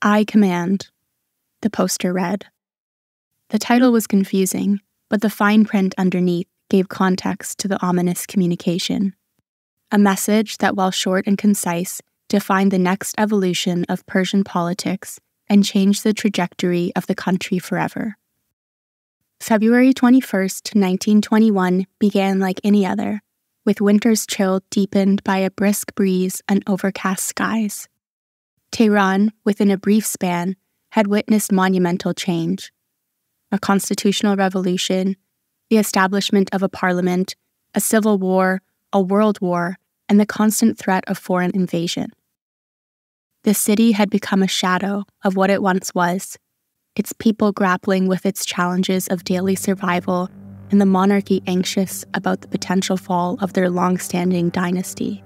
I command, the poster read. The title was confusing, but the fine print underneath gave context to the ominous communication. A message that, while short and concise, defined the next evolution of Persian politics and changed the trajectory of the country forever. February 21st, 1921 began like any other, with winter's chill deepened by a brisk breeze and overcast skies. Tehran, within a brief span, had witnessed monumental change. A constitutional revolution, the establishment of a parliament, a civil war, a world war, and the constant threat of foreign invasion. The city had become a shadow of what it once was, its people grappling with its challenges of daily survival and the monarchy anxious about the potential fall of their long-standing dynasty.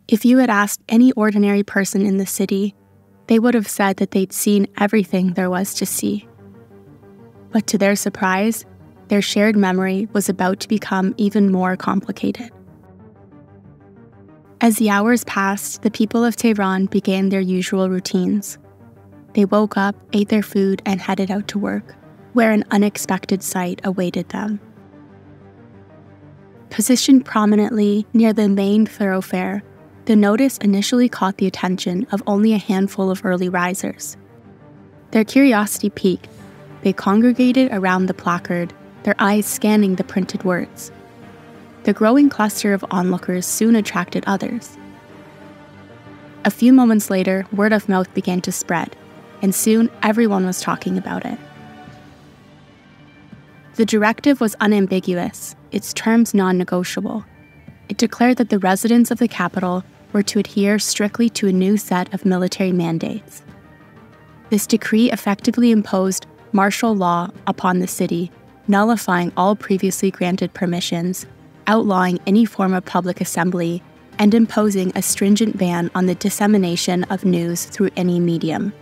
If you had asked any ordinary person in the city, they would have said that they'd seen everything there was to see. But to their surprise, their shared memory was about to become even more complicated. As the hours passed, the people of Tehran began their usual routines. They woke up, ate their food, and headed out to work, where an unexpected sight awaited them. Positioned prominently near the main thoroughfare, the notice initially caught the attention of only a handful of early risers. Their curiosity piqued. They congregated around the placard, their eyes scanning the printed words. The growing cluster of onlookers soon attracted others. A few moments later, word of mouth began to spread, and soon everyone was talking about it. The directive was unambiguous, its terms non-negotiable. It declared that the residents of the capital were to adhere strictly to a new set of military mandates. This decree effectively imposed martial law upon the city, nullifying all previously granted permissions, outlawing any form of public assembly, and imposing a stringent ban on the dissemination of news through any medium.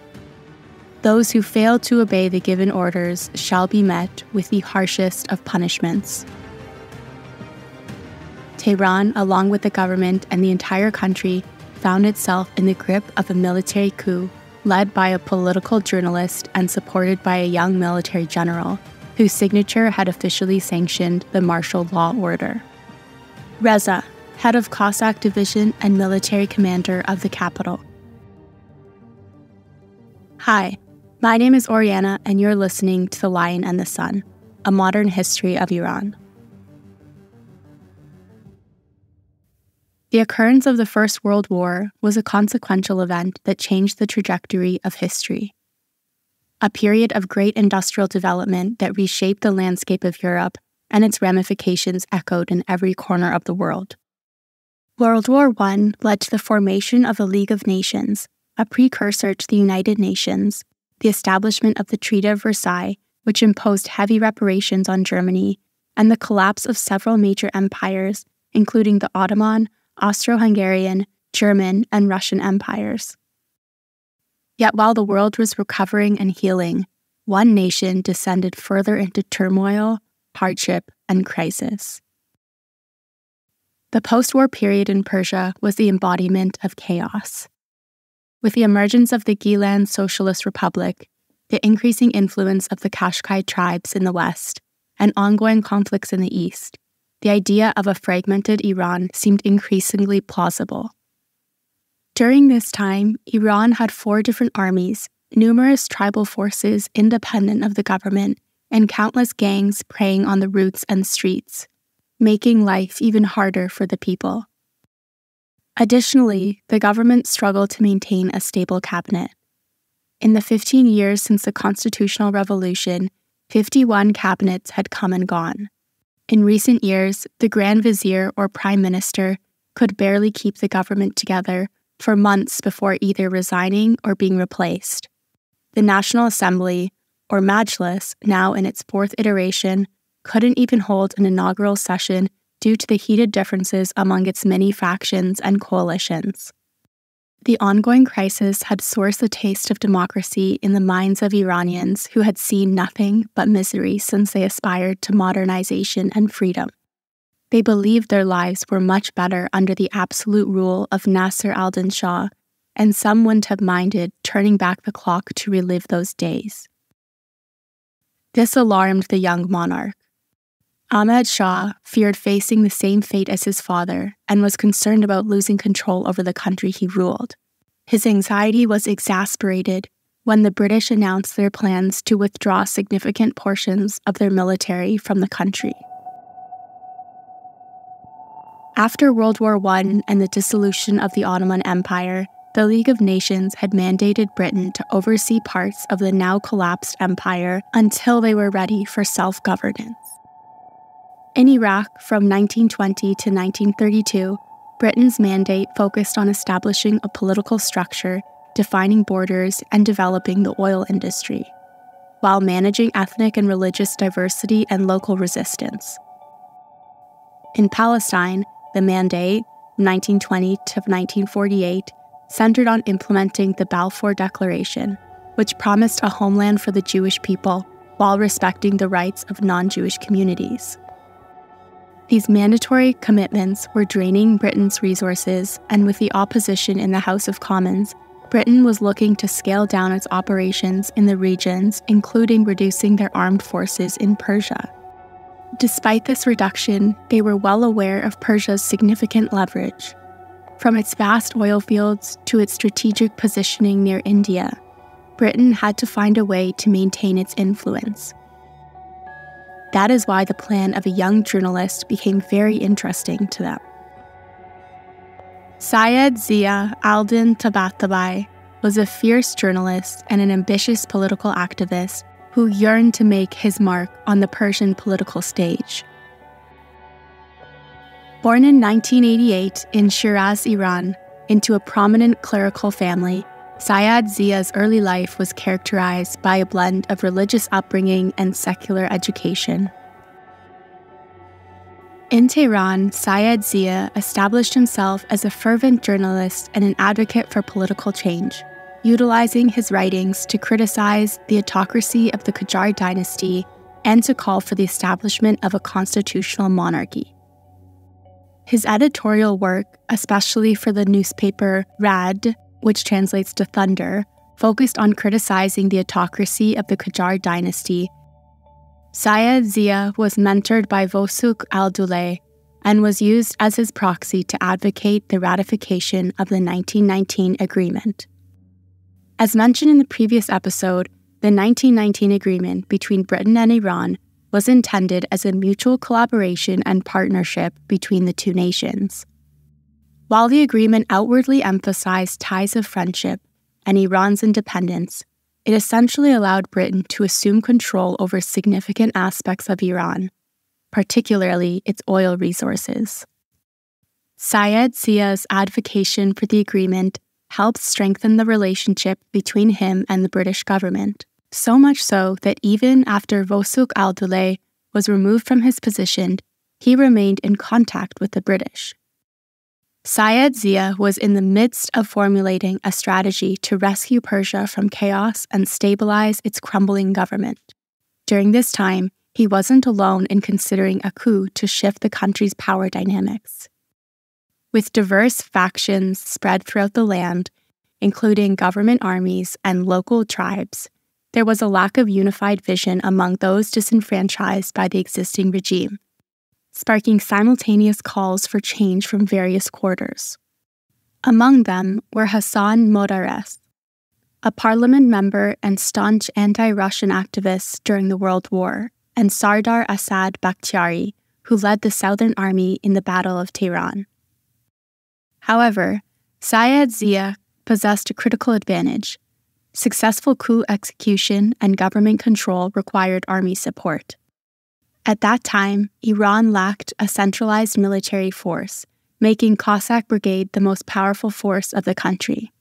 Those who fail to obey the given orders shall be met with the harshest of punishments. Tehran, along with the government and the entire country, found itself in the grip of a military coup led by a political journalist and supported by a young military general, whose signature had officially sanctioned the martial law order. Reza, head of Cossack division and military commander of the capital. Hi, my name is Oriana, and you're listening to The Lion and the Sun, a modern history of Iran. The occurrence of the First World War was a consequential event that changed the trajectory of history. A period of great industrial development that reshaped the landscape of Europe, and its ramifications echoed in every corner of the world. World War I led to the formation of the League of Nations, a precursor to the United Nations, the establishment of the Treaty of Versailles, which imposed heavy reparations on Germany, and the collapse of several major empires, including the Ottoman, Austro-Hungarian, German, and Russian empires. Yet while the world was recovering and healing, one nation descended further into turmoil, hardship, and crisis. The post-war period in Persia was the embodiment of chaos. With the emergence of the Gilan Socialist Republic, the increasing influence of the Qashqai tribes in the west, and ongoing conflicts in the east, the idea of a fragmented Iran seemed increasingly plausible. During this time, Iran had 4 different armies, numerous tribal forces independent of the government, and countless gangs preying on the routes and streets, making life even harder for the people. Additionally, the government struggled to maintain a stable cabinet. In the 15 years since the constitutional revolution, 51 cabinets had come and gone. In recent years, the Grand Vizier or Prime Minister could barely keep the government together for months before either resigning or being replaced. The National Assembly, or Majlis, now in its 4th iteration, couldn't even hold an inaugural session due to the heated differences among its many factions and coalitions. The ongoing crisis had sourced the taste of democracy in the minds of Iranians who had seen nothing but misery since they aspired to modernization and freedom. They believed their lives were much better under the absolute rule of Nasser al-Din Shah, and some wouldn't have minded turning back the clock to relive those days. This alarmed the young monarch. Ahmad Shah feared facing the same fate as his father and was concerned about losing control over the country he ruled. His anxiety was exasperated when the British announced their plans to withdraw significant portions of their military from the country. After World War I and the dissolution of the Ottoman Empire, the League of Nations had mandated Britain to oversee parts of the now collapsed empire until they were ready for self-governance. In Iraq, from 1920 to 1932, Britain's mandate focused on establishing a political structure, defining borders, and developing the oil industry, while managing ethnic and religious diversity and local resistance. In Palestine, the mandate, 1920 to 1948, centered on implementing the Balfour Declaration, which promised a homeland for the Jewish people while respecting the rights of non-Jewish communities. These mandatory commitments were draining Britain's resources, and with the opposition in the House of Commons, Britain was looking to scale down its operations in the regions, including reducing their armed forces in Persia. Despite this reduction, they were well aware of Persia's significant leverage. From its vast oil fields to its strategic positioning near India, Britain had to find a way to maintain its influence. That is why the plan of a young journalist became very interesting to them. Sayyed Zia al-Din Tabatabai was a fierce journalist and an ambitious political activist who yearned to make his mark on the Persian political stage. Born in 1988 in Shiraz, Iran, into a prominent clerical family, Sayyed Zia's early life was characterized by a blend of religious upbringing and secular education. In Tehran, Sayyed Zia established himself as a fervent journalist and an advocate for political change, utilizing his writings to criticize the autocracy of the Qajar dynasty and to call for the establishment of a constitutional monarchy. His editorial work, especially for the newspaper Rad, which translates to thunder, focused on criticizing the autocracy of the Qajar dynasty. Sayyed Zia was mentored by Vosouk al-Douleh and was used as his proxy to advocate the ratification of the 1919 agreement. As mentioned in the previous episode, the 1919 agreement between Britain and Iran was intended as a mutual collaboration and partnership between the two nations. While the agreement outwardly emphasized ties of friendship and Iran's independence, it essentially allowed Britain to assume control over significant aspects of Iran, particularly its oil resources. Sayyed Zia's advocacy for the agreement helped strengthen the relationship between him and the British government, so much so that even after Vosouk al-Douleh was removed from his position, he remained in contact with the British. Sayyed Zia was in the midst of formulating a strategy to rescue Persia from chaos and stabilize its crumbling government. During this time, he wasn't alone in considering a coup to shift the country's power dynamics. With diverse factions spread throughout the land, including government armies and local tribes, there was a lack of unified vision among those disenfranchised by the existing regime, sparking simultaneous calls for change from various quarters. Among them were Hassan Modarres, a parliament member and staunch anti-Russian activist during the World War, and Sardar Asad Bakhtiari, who led the Southern Army in the Battle of Tehran. However, Sayyed Zia possessed a critical advantage. Successful coup execution and government control required army support. At that time, Iran lacked a centralized military force, making Cossack Brigade the most powerful force of the country.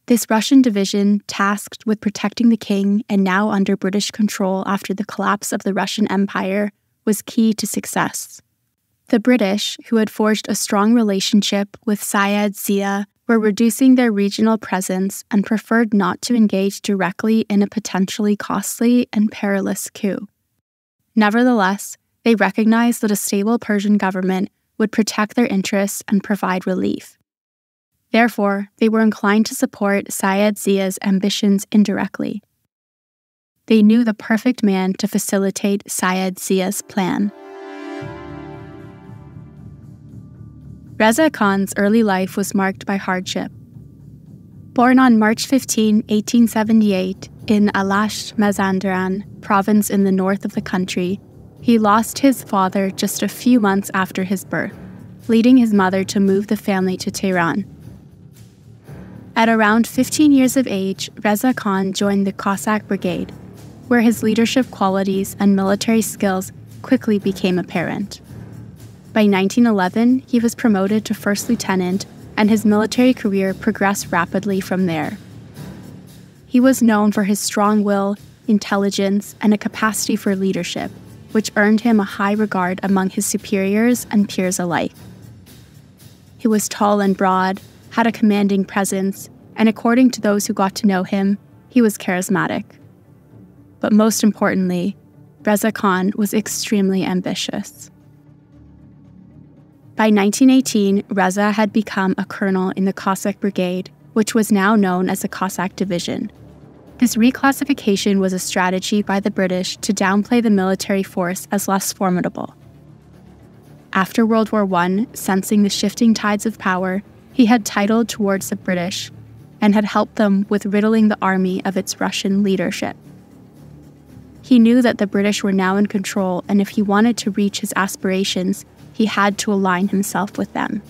This Russian division, tasked with protecting the king and now under British control after the collapse of the Russian Empire, was key to success. The British, who had forged a strong relationship with Sayyed Zia, were reducing their regional presence and preferred not to engage directly in a potentially costly and perilous coup. Nevertheless, They recognized that a stable Persian government would protect their interests and provide relief. Therefore, they were inclined to support Sayyed Zia's ambitions indirectly. They knew the perfect man to facilitate Sayyed Zia's plan. Reza Khan's early life was marked by hardship. Born on March 15, 1878, in Alash Mazandaran province in the north of the country, he lost his father just a few months after his birth, leading his mother to move the family to Tehran. At around 15 years of age, Reza Khan joined the Cossack Brigade, where his leadership qualities and military skills quickly became apparent. By 1911, he was promoted to first lieutenant, and his military career progressed rapidly from there. He was known for his strong will, intelligence, and a capacity for leadership, which earned him a high regard among his superiors and peers alike. He was tall and broad, had a commanding presence, and according to those who got to know him, he was charismatic. But most importantly, Reza Khan was extremely ambitious. By 1918, Reza had become a colonel in the Cossack Brigade, which was now known as the Cossack Division. This reclassification was a strategy by the British to downplay the military force as less formidable. After World War I, sensing the shifting tides of power, he had tidaled towards the British and had helped them with riddling the army of its Russian leadership. He knew that the British were now in control, and if he wanted to reach his aspirations, he had to align himself with them.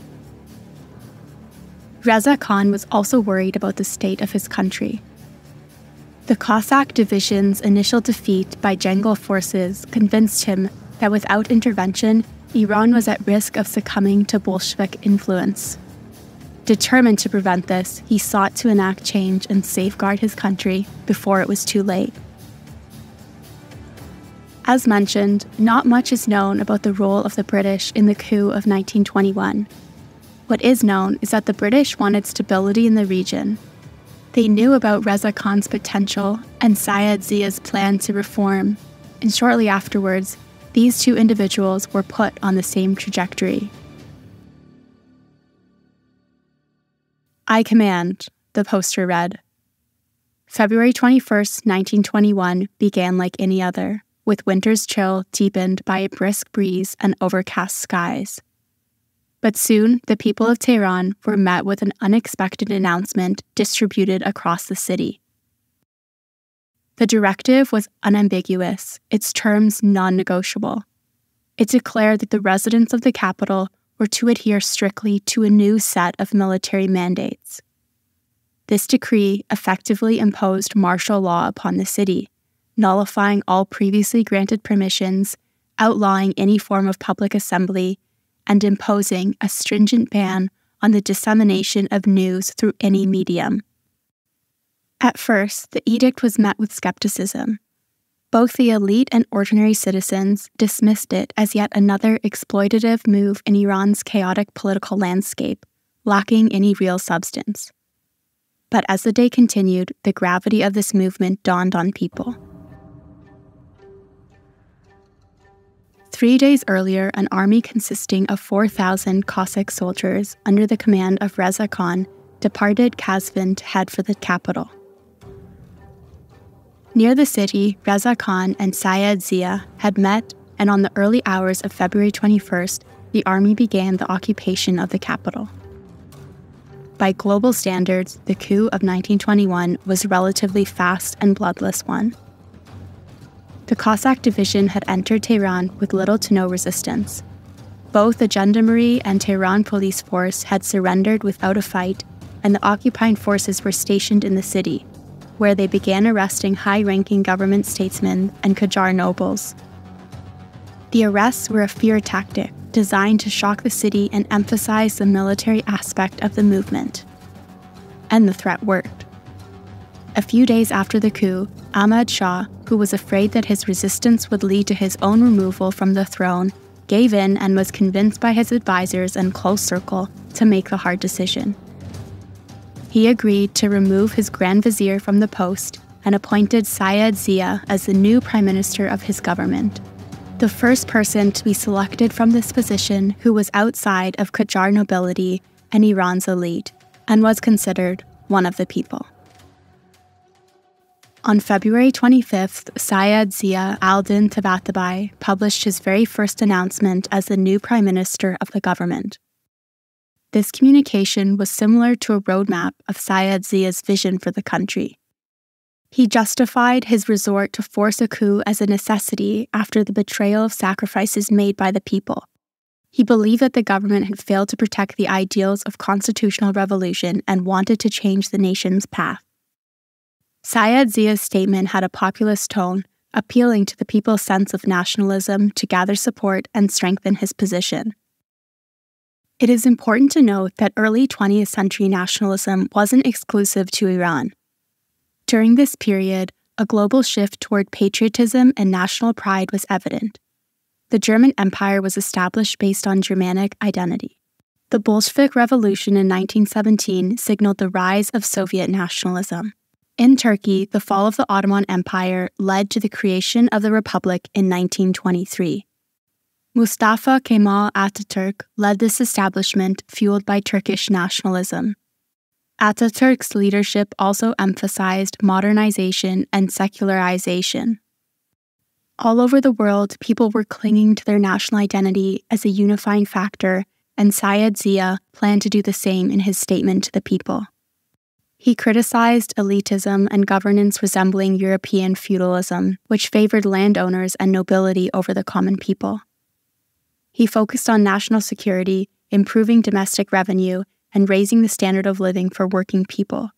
Reza Khan was also worried about the state of his country. The Cossack division's initial defeat by Jengel forces convinced him that without intervention, Iran was at risk of succumbing to Bolshevik influence. Determined to prevent this, he sought to enact change and safeguard his country before it was too late. As mentioned, not much is known about the role of the British in the coup of 1921. What is known is that the British wanted stability in the region. They knew about Reza Khan's potential and Sayyed Zia's plan to reform, and shortly afterwards, these two individuals were put on the same trajectory. "I command," the poster read. February 21st, 1921 began like any other, with winter's chill deepened by a brisk breeze and overcast skies. But soon, the people of Tehran were met with an unexpected announcement distributed across the city. The directive was unambiguous, its terms non-negotiable. It declared that the residents of the capital were to adhere strictly to a new set of military mandates. This decree effectively imposed martial law upon the city, nullifying all previously granted permissions, outlawing any form of public assembly, and imposing a stringent ban on the dissemination of news through any medium. At first, the edict was met with skepticism. Both the elite and ordinary citizens dismissed it as yet another exploitative move in Iran's chaotic political landscape, lacking any real substance. But as the day continued, the gravity of this movement dawned on people. 3 days earlier, an army consisting of 4,000 Cossack soldiers under the command of Reza Khan departed Kazvin to head for the capital. Near the city, Reza Khan and Sayyed Zia had met, and on the early hours of February 21st, the army began the occupation of the capital. By global standards, the coup of 1921 was a relatively fast and bloodless one. The Cossack division had entered Tehran with little to no resistance. Both the gendarmerie and Tehran police force had surrendered without a fight, and the occupying forces were stationed in the city, where they began arresting high-ranking government statesmen and Qajar nobles. The arrests were a fear tactic designed to shock the city and emphasize the military aspect of the movement. And the threat worked. A few days after the coup, Ahmad Shah, who was afraid that his resistance would lead to his own removal from the throne, gave in and was convinced by his advisors and close circle to make the hard decision. He agreed to remove his Grand Vizier from the post and appointed Sayyed Zia as the new prime minister of his government. the first person to be selected from this position who was outside of Qajar nobility and Iran's elite, and was considered one of the people. On February 25th, Sayyed Zia al-Din Tabatabai published his very first announcement as the new prime minister of the government. This communication was similar to a roadmap of Sayyed Zia's vision for the country. He justified his resort to force a coup as a necessity after the betrayal of sacrifices made by the people. He believed that the government had failed to protect the ideals of constitutional revolution and wanted to change the nation's path. Sayyed Zia's statement had a populist tone, appealing to the people's sense of nationalism to gather support and strengthen his position. It is important to note that early 20th century nationalism wasn't exclusive to Iran. During this period, a global shift toward patriotism and national pride was evident. The German Empire was established based on Germanic identity. The Bolshevik Revolution in 1917 signaled the rise of Soviet nationalism. In Turkey, the fall of the Ottoman Empire led to the creation of the Republic in 1923. Mustafa Kemal Atatürk led this establishment fueled by Turkish nationalism. Atatürk's leadership also emphasized modernization and secularization. All over the world, people were clinging to their national identity as a unifying factor, and Sayyed Zia planned to do the same in his statement to the people. He criticized elitism and governance resembling European feudalism, which favored landowners and nobility over the common people. He focused on national security, improving domestic revenue, and raising the standard of living for working people.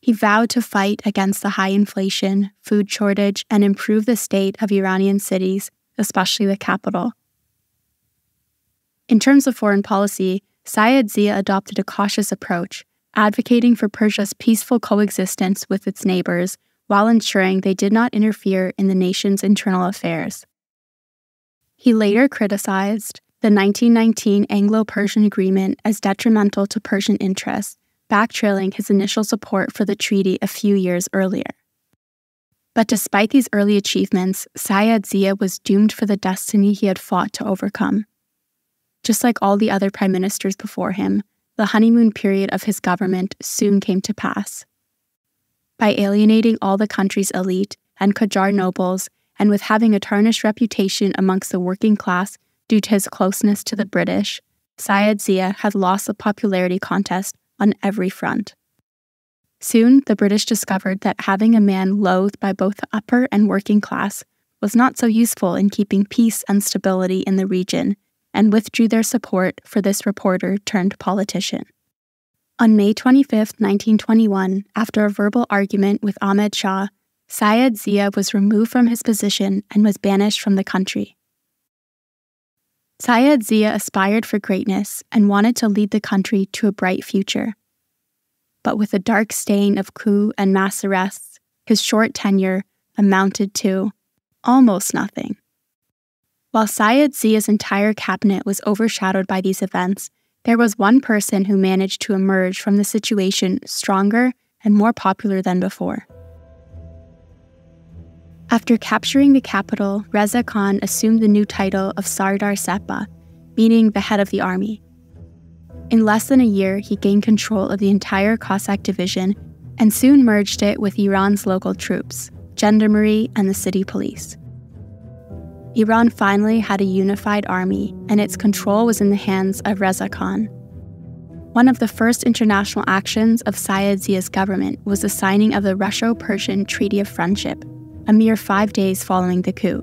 He vowed to fight against the high inflation, food shortage, and improve the state of Iranian cities, especially the capital. In terms of foreign policy, Sayyed Zia adopted a cautious approach, advocating for Persia's peaceful coexistence with its neighbors while ensuring they did not interfere in the nation's internal affairs. He later criticized the 1919 Anglo-Persian Agreement as detrimental to Persian interests, backtrailing his initial support for the treaty a few years earlier. But despite these early achievements, Sayyed Zia was doomed for the destiny he had fought to overcome. Just like all the other prime ministers before him, the honeymoon period of his government soon came to pass. By alienating all the country's elite and Qajar nobles, and with having a tarnished reputation amongst the working class due to his closeness to the British, Sayyed Zia had lost the popularity contest on every front. Soon, the British discovered that having a man loathed by both the upper and working class was not so useful in keeping peace and stability in the region, and withdrew their support for this reporter turned politician. On May 25, 1921, after a verbal argument with Ahmad Shah, Sayyed Zia was removed from his position and was banished from the country. Sayyed Zia aspired for greatness and wanted to lead the country to a bright future. But with a dark stain of coup and mass arrests, his short tenure amounted to almost nothing. While Sayyed Zia's entire cabinet was overshadowed by these events, there was one person who managed to emerge from the situation stronger and more popular than before. After capturing the capital, Reza Khan assumed the new title of Sardar Sepa, meaning the head of the army. In less than a year, he gained control of the entire Cossack division and soon merged it with Iran's local troops, gendarmerie, and the city police. Iran finally had a unified army, and its control was in the hands of Reza Khan. One of the first international actions of Sayyed Zia's government was the signing of the Russo-Persian Treaty of Friendship, a mere 5 days following the coup.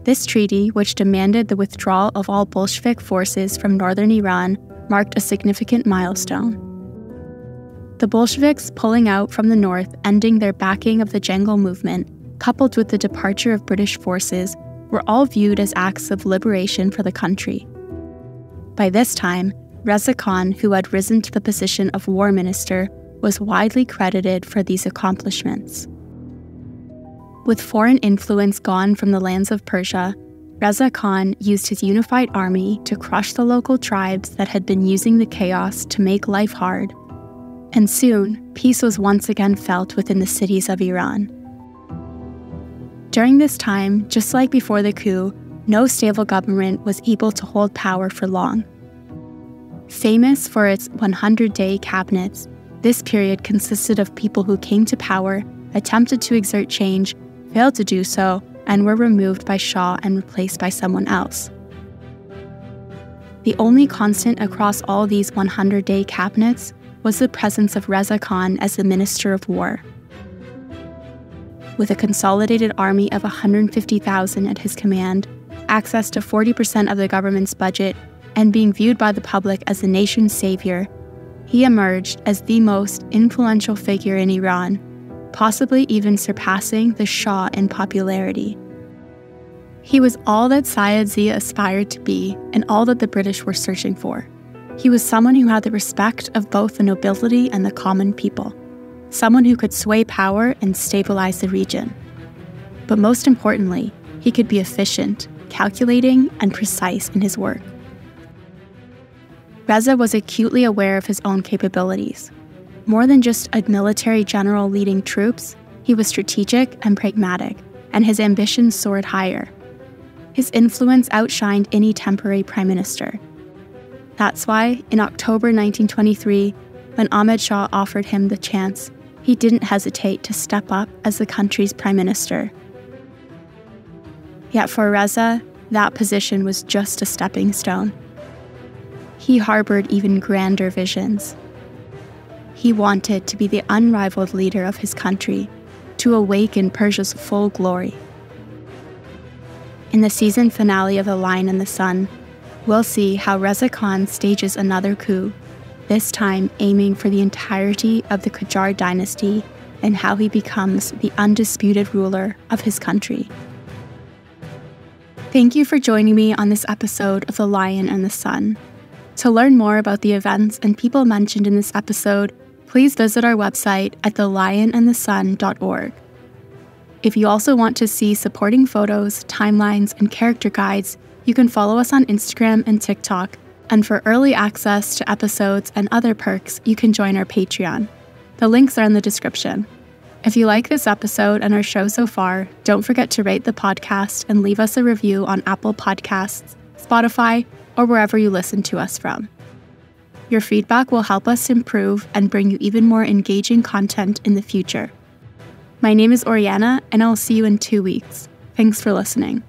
This treaty, which demanded the withdrawal of all Bolshevik forces from northern Iran, marked a significant milestone. The Bolsheviks pulling out from the north, ending their backing of the Jangal movement, coupled with the departure of British forces, were all viewed as acts of liberation for the country. By this time, Reza Khan, who had risen to the position of war minister, was widely credited for these accomplishments. With foreign influence gone from the lands of Persia, Reza Khan used his unified army to crush the local tribes that had been using the chaos to make life hard. And soon, peace was once again felt within the cities of Iran. During this time, just like before the coup, no stable government was able to hold power for long. Famous for its 100-day cabinets, this period consisted of people who came to power, attempted to exert change, failed to do so, and were removed by Shah and replaced by someone else. The only constant across all these 100-day cabinets was the presence of Reza Khan as the Minister of War. With a consolidated army of 150,000 at his command, access to 40% of the government's budget, and being viewed by the public as the nation's savior, he emerged as the most influential figure in Iran, possibly even surpassing the Shah in popularity. He was all that Sayyed Zia aspired to be and all that the British were searching for. He was someone who had the respect of both the nobility and the common people, someone who could sway power and stabilize the region. But most importantly, he could be efficient, calculating, and precise in his work. Reza was acutely aware of his own capabilities. More than just a military general leading troops, he was strategic and pragmatic, and his ambitions soared higher. His influence outshined any temporary prime minister. That's why, in October 1923, when Ahmad Shah offered him the chance, he didn't hesitate to step up as the country's prime minister. Yet for Reza, that position was just a stepping stone. He harbored even grander visions. He wanted to be the unrivaled leader of his country, to awaken Persia's full glory. In the season finale of The Lion and the Sun, we'll see how Reza Khan stages another coup, this time aiming for the entirety of the Qajar dynasty and how he becomes the undisputed ruler of his country. Thank you for joining me on this episode of The Lion and the Sun. To learn more about the events and people mentioned in this episode, please visit our website at thelionandthesun.org. If you also want to see supporting photos, timelines, and character guides, you can follow us on Instagram and TikTok, and for early access to episodes and other perks, you can join our Patreon. The links are in the description. If you like this episode and our show so far, don't forget to rate the podcast and leave us a review on Apple Podcasts, Spotify, or wherever you listen to us from. Your feedback will help us improve and bring you even more engaging content in the future. My name is Oriana, and I'll see you in 2 weeks. Thanks for listening.